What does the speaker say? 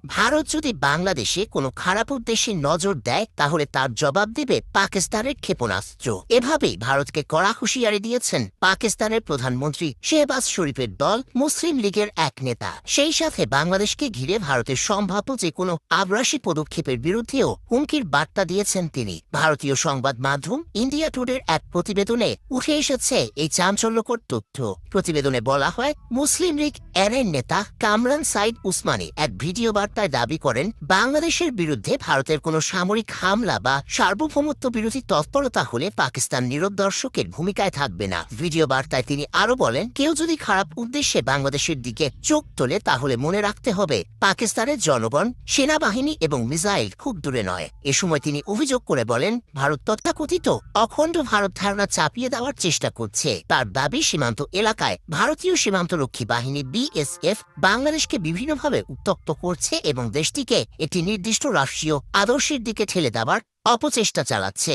ভারত যদি বাংলাদেশে কোনো খারাপ উদ্দেশ্যে নজর দেয় তাহলে তার জবাব দেবে পাকিস্তানের ক্ষেপণাস্ত্র। এভাবেই ভারতকে কড়া হুঁশিয়ারি দিয়েছেন পাকিস্তানের প্রধানমন্ত্রী শেহবাজ শরীফের দল মুসলিম লীগের এক নেতা। সেই সাথে বাংলাদেশকে ঘিরে ভারতের সম্ভাব্য যে কোনো আগ্রাসী পদক্ষেপের বিরুদ্ধেও হুমকির বার্তা দিয়েছেন তিনি। ভারতীয় সংবাদ মাধ্যম ইন্ডিয়া টুডের এক প্রতিবেদনে উঠে এসেছে এই চাঞ্চল্যকর তথ্য। প্রতিবেদনে বলা হয়, মুসলিম লীগ এর নেতা কামরান সাইদ উসমানী এক ভিডিও বার্তায় দাবি করেন, বাংলাদেশের বিরুদ্ধে ভারতের কোনো সামরিক হামলা বা সার্বভৌমত্ব বিরোধী তৎপরতা হলে পাকিস্তান নীরব দর্শকের ভূমিকায় থাকবে না। ভিডিও বার্তায় তিনি আরো বলেন, কেউ যদি খারাপ উদ্দেশ্যে বাংলাদেশের দিকে চোখ তোলে তাহলে মনে রাখতে হবে পাকিস্তানের জনগণ, সেনাবাহিনী এবং মিসাইল খুব দূরে নয়। এ সময় তিনি অভিযোগ করে বলেন, ভারত তথাকথিত অখণ্ড ভারত ধারণা চাপিয়ে দেওয়ার চেষ্টা করছে। তার দাবি, সীমান্ত এলাকায় ভারতীয় সীমান্তরক্ষী বাহিনী বিএসএফ বাংলাদেশকে বিভিন্নভাবে উত্তক্ত করছে এবং দেশটিকে একটি নির্দিষ্ট রাষ্ট্রীয় আদর্শের দিকে ঠেলে দেওয়ার অপচেষ্টা চালাচ্ছে।